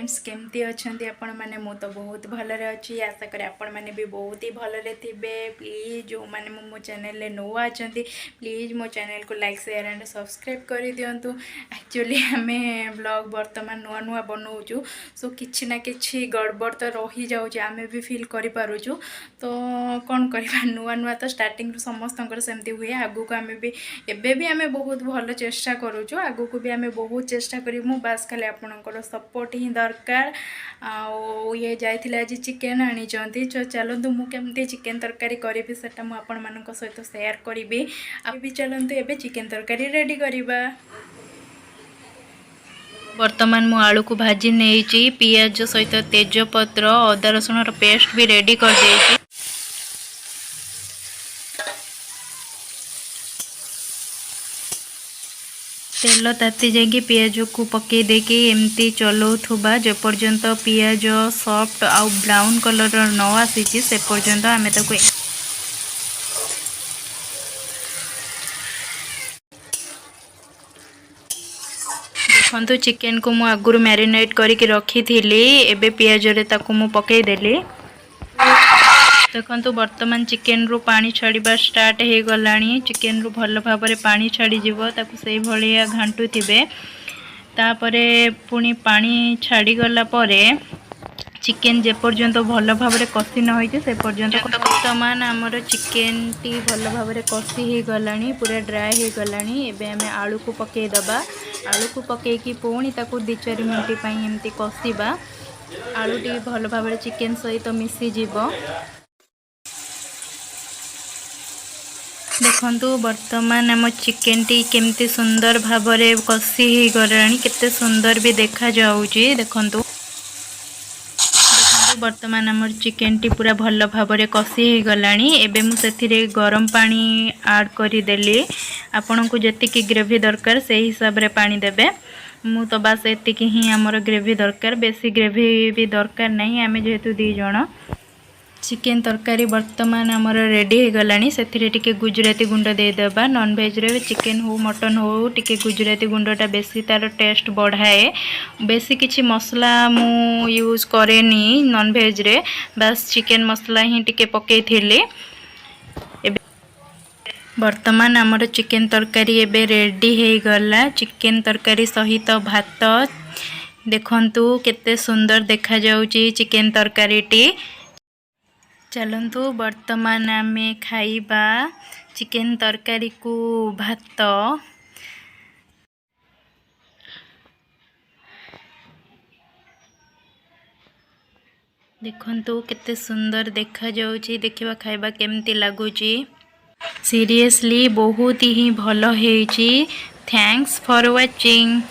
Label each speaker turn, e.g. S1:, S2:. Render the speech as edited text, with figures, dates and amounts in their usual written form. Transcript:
S1: Friends केमती अच्छी आपण मैंने मु तो बहुत भलरे अच्छी आशा करें आपण मैंने भी बहुत ही भलरे थे। प्लीज जो मैंने मो चैनल नुआ अच्छा प्लीज मो चैनल को लाइक शेयर एंड सब्सक्राइब कर दिंतु। एक्चुअली आम ब्लॉग बर्तमान नुआ नुआ बनाऊँ सो किसी ना कि गड़बड़ तो रही जाऊँ आम भी फिल करूँ तो कौन करवा नुआ नुआ तो स्टार्टिंग समस्त सेमती हुए आगू को आम भी एबे भी आम बहुत भल चेष्टा करूँ आगू को भी आम बहुत चेष्टा करूँ बास खाली आपणकर सपोर्ट ही दरकार। ये जाइए आज चिकेन आनी चलतु मुझे चिकेन तरकारी करी से आपण मान सहित सेयार करी भी चलतु एबे चिकेन तरकारी रेडी करवा। बर्तमान मु आलू को भाजी नहीं पियाज सहित तेजपत्र अदा रसुण पेस्ट भी रेडी कर देइछि। तेल ताती जाकि पियाज को पकई देकी एमती चलाउथुबा जे पर्यंत पियाज सॉफ्ट आउ ब्राउन कलर न आसी से पर्यंत आमे ताको देखंतु चिकेन को मु आगुरु मैरिनेट करके रखी थी एबे पियाज रे ताको मु पकई देली। देखंतु वर्तमान चिकेन रु पानी छाड़िबा स्टार्ट हो गलानी चिकेन रु भल भाव में पानी छाड़ी जीवो ताकू से भलिया घांटू थिबे तापरे पुनी पानी छाड़ी गला परे चिकेन जे पर्यंत भल भाव में कषि न होइछे से पर्यंत वर्तमान आमर चिकेन टी भल भाव में कषि हो गलानी पूरा ड्राई हो गलानी। एबे आमे आलू को पकई दबा आलू को पकईकी पुणी ताकू 2-4 मिनट पई एमती कषिबा आलू टी भल भाव में चिकेन सहित मिसी जीवो। देखंतु वर्तमान आम चिकेन टी केमती सुंदर भाव में कषि हो गलानी केते सुंदर भी देखा जाउची। देखंतु वर्तमान आम चिकेन टी पूरा भल भाव में कषि हो गलानी एबे मु सेथिरे गरम पानी ऐड करी देली आपन को जतिकी ग्रेवी दरकार से हिसाब रे पानी देबे। मु तो बास एतिकी ही हमर ग्रेवी दरकार बेसी ग्रेवी भी दरकार नहीं आमे जेहेतु 2 जण। चिकेन तरकारी वर्तमान आमर रेडी हो गलानी सेथिरे टिके गुजराती गुंड दे देबा नॉन वेज रे चिकेन हो मटन हो टिके गुजराती गुंडटा बेसी तार टेस्ट बढ़ाए बेसी किछि मसला मु यूज करेनी नॉन वेज रे बस चिकेन मसला ही टिके पकई थिले। वर्तमान आमर चिकेन तरकारी एबे रेडी हो गला चिकेन तरकारी सहित भात देखंतु केते सुंदर देखा जाउची चिकेन तरकारी टी। चलंतु वर्तमान आमे खाइबा चिकेन तरकारी को भात देखंतु केते सुंदर देखा जाउची देखिबा खाइबा केमती लागुची सीरियसली बहुत ही भलो हेची। Thanks for watching.